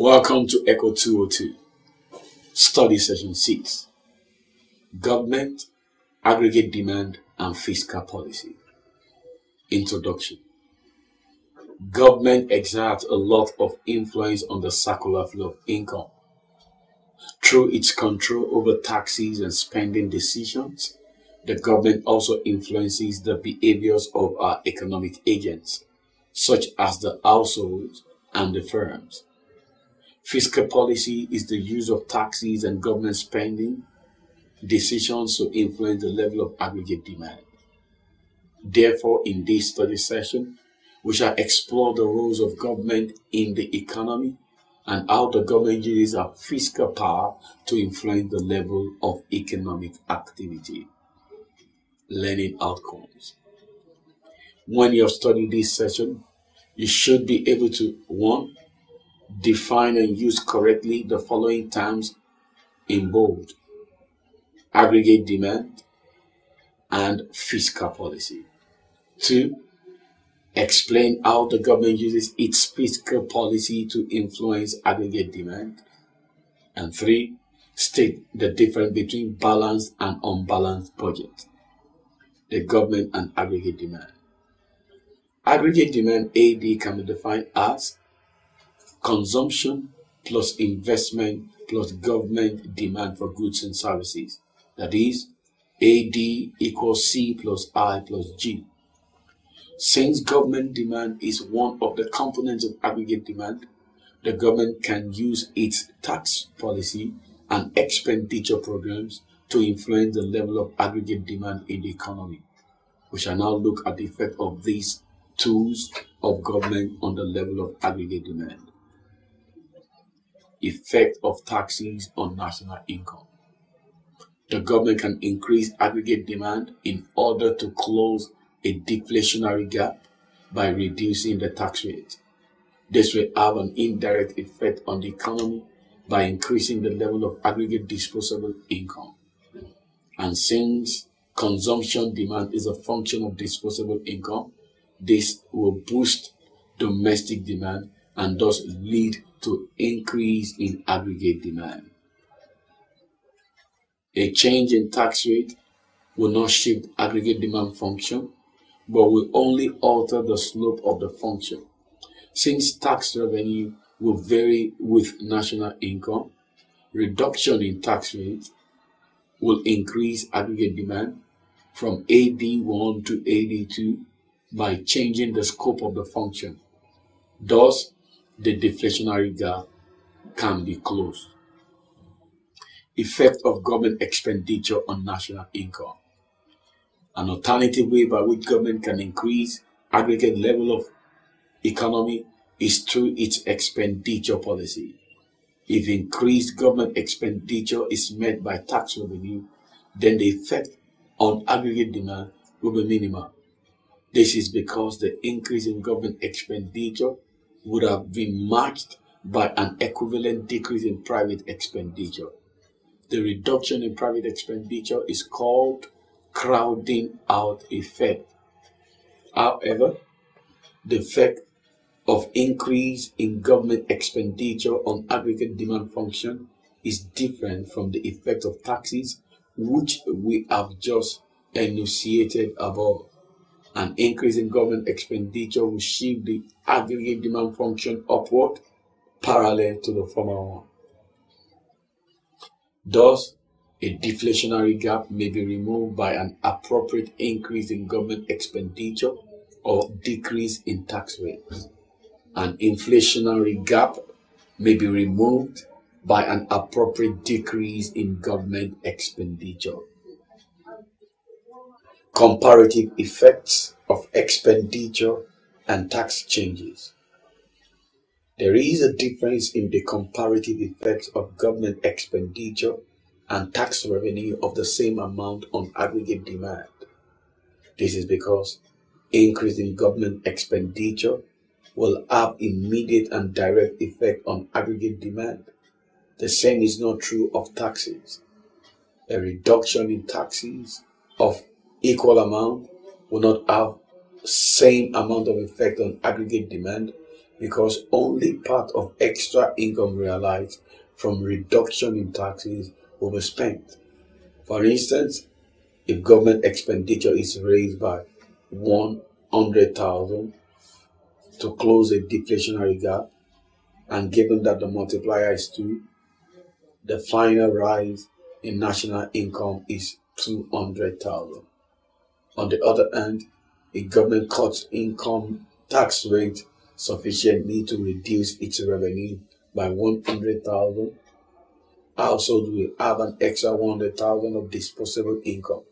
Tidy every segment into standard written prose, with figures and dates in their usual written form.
Welcome to ECO202, Study Session 6, Government, Aggregate Demand and Fiscal Policy. Introduction. Government exerts a lot of influence on the circular flow of income. Through its control over taxes and spending decisions, the government also influences the behaviors of our economic agents, such as the households and the firms. Fiscal policy is the use of taxes and government spending decisions to influence the level of aggregate demand. Therefore, in this study session, we shall explore the roles of government in the economy and how the government uses our fiscal power to influence the level of economic activity. Learning outcomes. When you have studied this session, you should be able to 1. Define and use correctly the following terms in bold: aggregate demand and fiscal policy. 2. Explain how the government uses its fiscal policy to influence aggregate demand. And 3. State the difference between balanced and unbalanced budget, the government and aggregate demand. Aggregate demand, AD, can be defined as consumption plus investment plus government demand for goods and services. That is, AD equals C plus I plus G. Since government demand is one of the components of aggregate demand, the government can use its tax policy and expenditure programs to influence the level of aggregate demand in the economy. We shall now look at the effect of these tools of government on the level of aggregate demand. Effect of taxes on national income. The government can increase aggregate demand in order to close a deflationary gap by reducing the tax rate. This will have an indirect effect on the economy by increasing the level of aggregate disposable income. And since consumption demand is a function of disposable income, this will boost domestic demand and thus lead to increase in aggregate demand. A change in tax rate will not shift aggregate demand function, but will only alter the slope of the function. Since tax revenue will vary with national income, reduction in tax rate will increase aggregate demand from AD1 to AD2 by changing the scope of the function. Thus, the deflationary gap can be closed. Effect of government expenditure on national income. An alternative way by which government can increase aggregate level of economy is through its expenditure policy. If increased government expenditure is met by tax revenue, then the effect on aggregate demand will be minimal. This is because the increase in government expenditure would have been matched by an equivalent decrease in private expenditure. The reduction in private expenditure is called crowding out effect. However, the effect of increase in government expenditure on aggregate demand function is different from the effect of taxes, which we have just enunciated above. An increase in government expenditure will shift the aggregate demand function upward, parallel to the former one. Thus, a deflationary gap may be removed by an appropriate increase in government expenditure or decrease in tax rates. An inflationary gap may be removed by an appropriate decrease in government expenditure. Comparative effects of expenditure and tax changes. There is a difference in the comparative effects of government expenditure and tax revenue of the same amount on aggregate demand. This is because increase in government expenditure will have immediate and direct effect on aggregate demand. The same is not true of taxes. A reduction in taxes of equal amount will not have same amount of effect on aggregate demand because only part of extra income realized from reduction in taxes will be spent. For instance, if government expenditure is raised by 100,000 to close a deflationary gap, and given that the multiplier is 2, the final rise in national income is 200,000. On the other hand, if government cuts income tax rate sufficiently to reduce its revenue by 100,000, households will have an extra 100,000 of disposable income.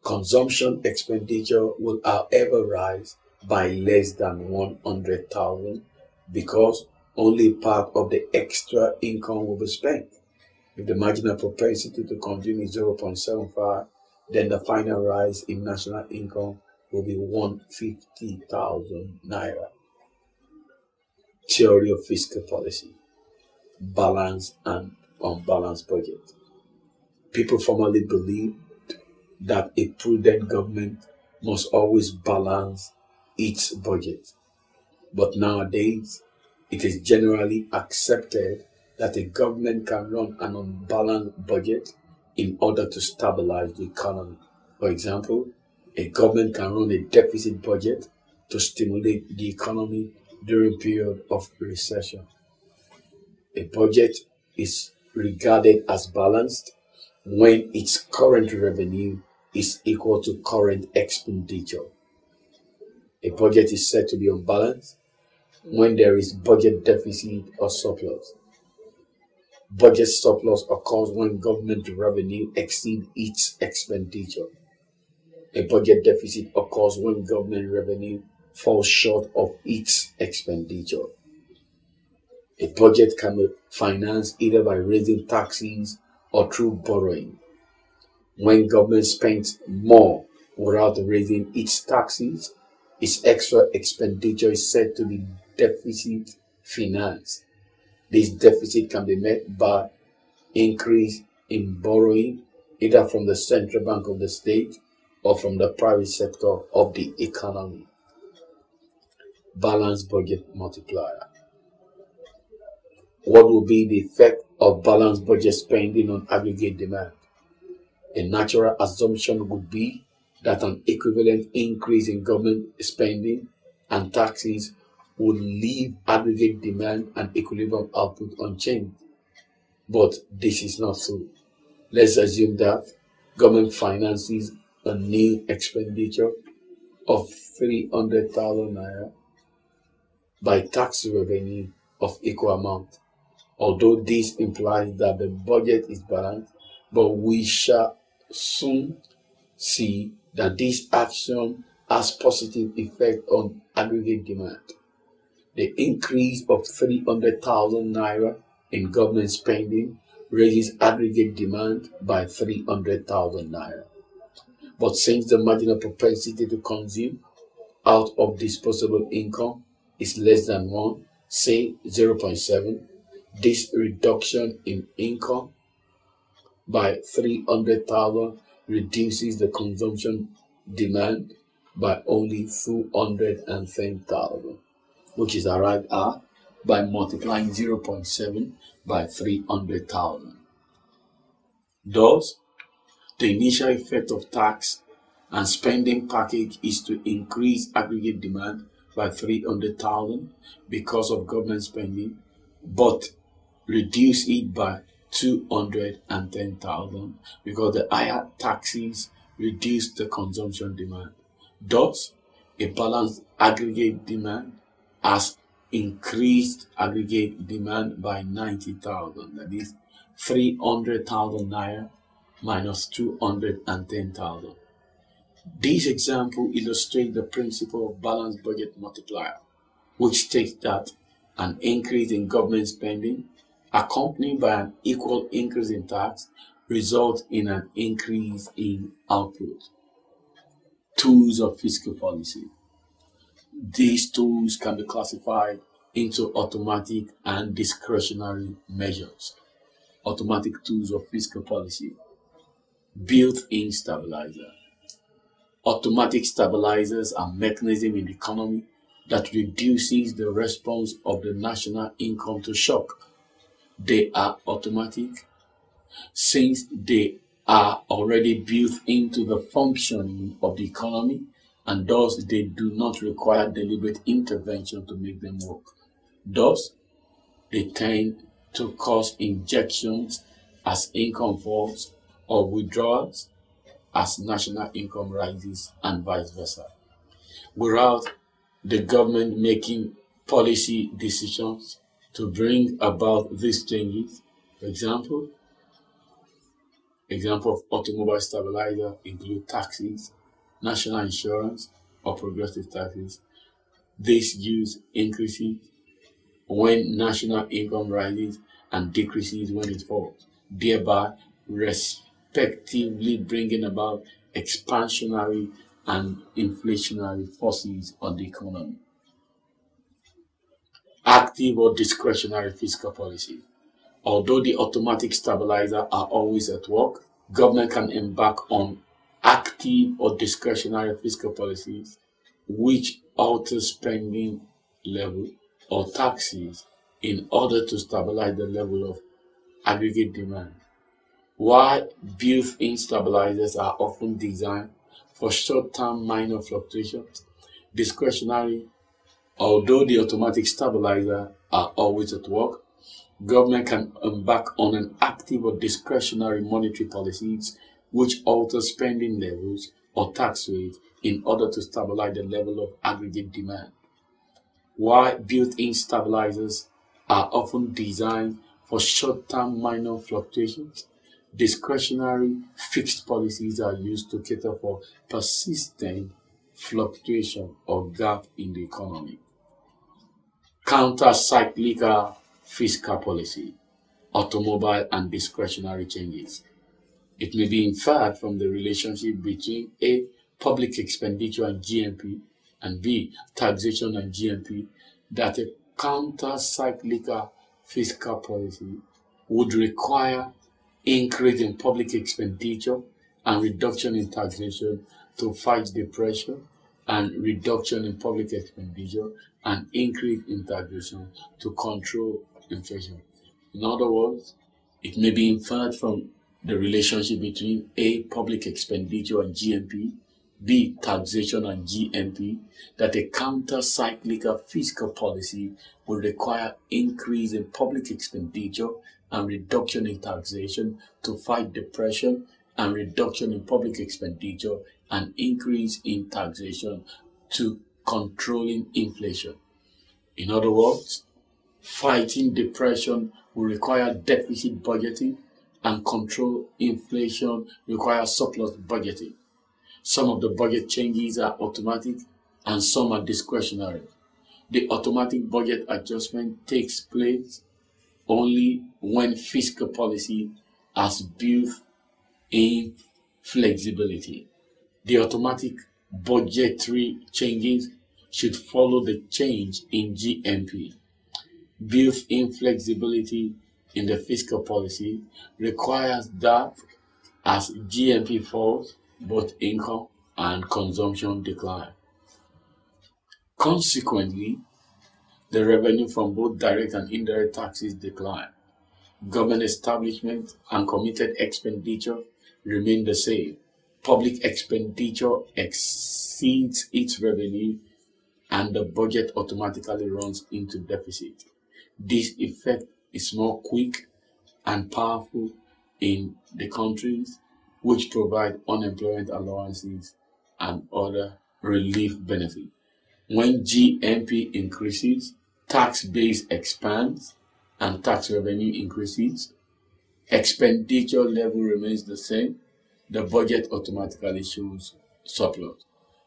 Consumption expenditure will, however, rise by less than 100,000 because only part of the extra income will be spent. If the marginal propensity to consume is 0.75, then the final rise in national income will be 150,000 naira. Theory of fiscal policy: balanced and unbalanced budget. People formerly believed that a prudent government must always balance its budget. But nowadays, it is generally accepted that a government can run an unbalanced budget in order to stabilize the economy. For example, a government can run a deficit budget to stimulate the economy during a period of recession. A budget is regarded as balanced when its current revenue is equal to current expenditure. A budget is said to be unbalanced when there is budget deficit or surplus. Budget surplus occurs when government revenue exceeds its expenditure. A budget deficit occurs when government revenue falls short of its expenditure. A budget can be financed either by raising taxes or through borrowing. When government spends more without raising its taxes, its extra expenditure is said to be deficit financed. This deficit can be met by increase in borrowing either from the central bank of the state or from the private sector of the economy. Balanced budget multiplier. What will be the effect of balanced budget spending on aggregate demand? A natural assumption would be that an equivalent increase in government spending and taxes would leave aggregate demand and equilibrium output unchanged. But this is not so. Let's assume that government finances a new expenditure of 300,000 naira by tax revenue of equal amount. Although this implies that the budget is balanced, but we shall soon see that this action has positive effect on aggregate demand. The increase of 300,000 naira in government spending raises aggregate demand by 300,000 naira. But since the marginal propensity to consume out of disposable income is less than 1, say 0.7, this reduction in income by 300,000 reduces the consumption demand by only 210,000, which is arrived at by multiplying 0.7 by 300,000. Thus, the initial effect of tax and spending package is to increase aggregate demand by 300,000 because of government spending, but reduce it by 210,000 because the higher taxes reduce the consumption demand. Thus, a balanced aggregate demand has increased aggregate demand by 90,000. That is 300,000 naira minus 210,000. This example illustrates the principle of balanced budget multiplier, which states that an increase in government spending accompanied by an equal increase in tax results in an increase in output. Tools of fiscal policy. These tools can be classified into automatic and discretionary measures. Automatic tools of fiscal policy. Built-in stabilizer. Automatic stabilizers are mechanisms in the economy that reduces the response of the national income to shock. They are automatic since they are already built into the functioning of the economy, and thus they do not require deliberate intervention to make them work. Thus, they tend to cause injections as income falls or withdrawals as national income rises and vice versa, without the government making policy decisions to bring about these changes. For example of automobile stabilizer include taxes, national insurance, or progressive taxes. This use increases when national income rises and decreases when it falls, thereby respectively bringing about expansionary and inflationary forces on the economy. Active or discretionary fiscal policy. Although the automatic stabilizer are always at work, government can embark on active or discretionary fiscal policies which alter spending level or taxes in order to stabilize the level of aggregate demand. While built-in stabilizers are often designed for short-term minor fluctuations, discretionary, although the automatic stabilizer are always at work, government can embark on an active or discretionary monetary policies which alter spending levels or tax rates in order to stabilize the level of aggregate demand. While built-in stabilizers are often designed for short-term minor fluctuations, discretionary fixed policies are used to cater for persistent fluctuation or gap in the economy. Counter-cyclical fiscal policy, automobile and discretionary changes. It may be inferred from the relationship between A. Public expenditure and GNP, and B. Taxation and GNP, that a counter-cyclical fiscal policy would require increase in public expenditure and reduction in taxation to fight depression, and reduction in public expenditure and increase in taxation to control inflation. In other words, it may be inferred from the relationship between A. Public expenditure and GNP, B. Taxation and GNP, that a counter-cyclical fiscal policy will require increase in public expenditure and reduction in taxation to fight depression, and reduction in public expenditure and increase in taxation to controlling inflation. In other words, fighting depression will require deficit budgeting, and control inflation requires surplus budgeting. Some of the budget changes are automatic and some are discretionary. The automatic budget adjustment takes place only when fiscal policy has built-in flexibility. The automatic budgetary changes should follow the change in GNP. Built-in flexibility in the fiscal policy requires that as GNP falls, both income and consumption decline. Consequently, the revenue from both direct and indirect taxes decline. Government establishment and committed expenditure remain the same. Public expenditure exceeds its revenue and the budget automatically runs into deficit. This effect is more quick and powerful in the countries which provide unemployment allowances and other relief benefits. When GNP increases, tax base expands and tax revenue increases. Expenditure level remains the same. The budget automatically shows surplus.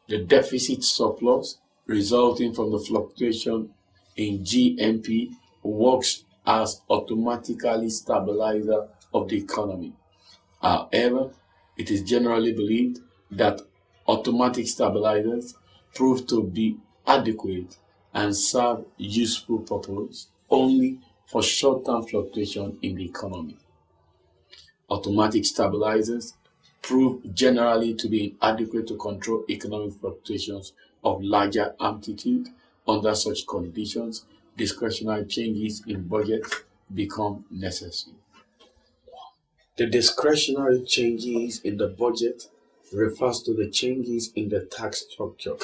The deficit surplus resulting from the fluctuation in GNP works as automatically stabilizer of the economy. However, it is generally believed that automatic stabilizers prove to be adequate and serve useful purpose only for short-term fluctuation in the economy. Automatic stabilizers prove generally to be inadequate to control economic fluctuations of larger amplitude Under such conditions, discretionary changes in budget become necessary. The discretionary changes in the budget refers to the changes in the tax structure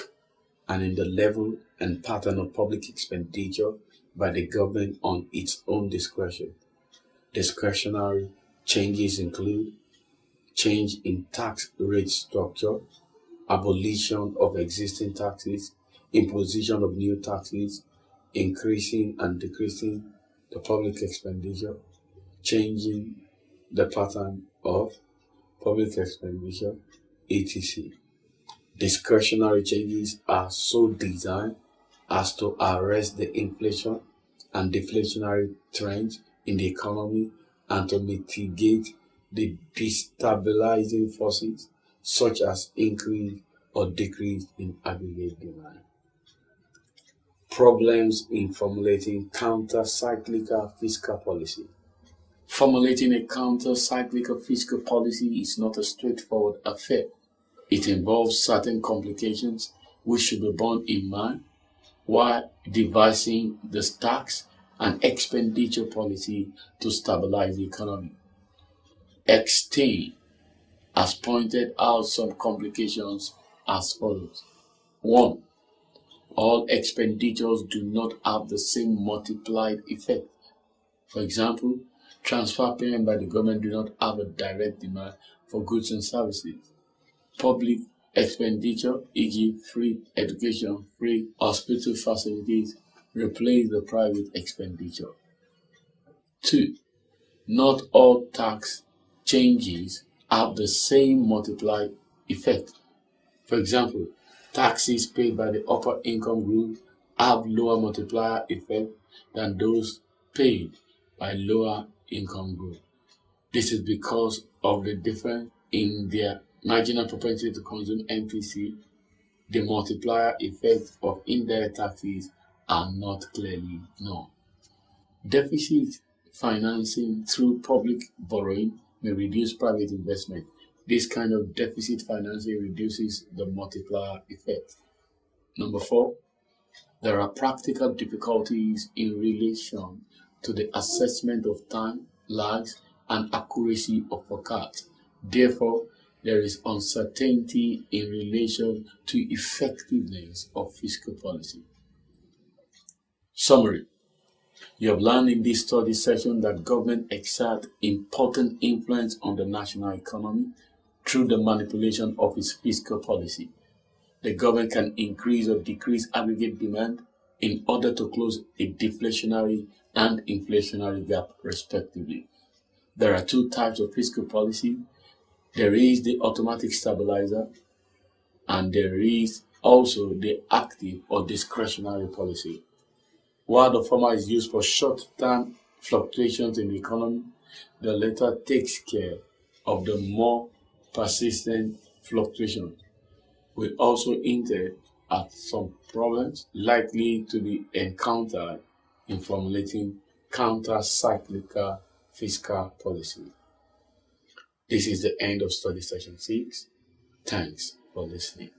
and in the level and pattern of public expenditure by the government on its own discretion. Discretionary changes include change in tax rate structure, abolition of existing taxes, imposition of new taxes, increasing and decreasing the public expenditure, changing the pattern of public expenditure, etc. Discretionary changes are so designed as to arrest the inflation and deflationary trends in the economy and to mitigate the destabilizing forces such as increase or decrease in aggregate demand. Problems in formulating counter-cyclical fiscal policy. Formulating a counter-cyclical fiscal policy is not a straightforward affair. It involves certain complications which should be borne in mind while devising the tax and expenditure policy to stabilize the economy. Extain has pointed out some complications as follows. 1. All expenditures do not have the same multiplied effect. For example, transfer payments by the government do not have a direct demand for goods and services. Public expenditure, e.g. free education, free hospital facilities, replace the private expenditure. 2. Not all tax changes have the same multiplied effect. For example, taxes paid by the upper income group have lower multiplier effect than those paid by lower income group. This is because of the difference in their marginal propensity to consume MPC. The multiplier effects of indirect taxes are not clearly known. Deficit financing through public borrowing may reduce private investment. This kind of deficit financing reduces the multiplier effect. Number 4, there are practical difficulties in relation to the assessment of time, lags, and accuracy of forecasts. Therefore, there is uncertainty in relation to effectiveness of fiscal policy. Summary. You have learned in this study session that government exerts important influence on the national economy through the manipulation of its fiscal policy. The government can increase or decrease aggregate demand in order to close a deflationary and inflationary gap, respectively. There are 2 types of fiscal policy. There is the automatic stabilizer, and there is also the active or discretionary policy. While the former is used for short-term fluctuations in the economy, the latter takes care of the more persistent fluctuations. We also hinted at some problems likely to be encountered in formulating counter-cyclical fiscal policy. This is the end of study session 6. Thanks for listening.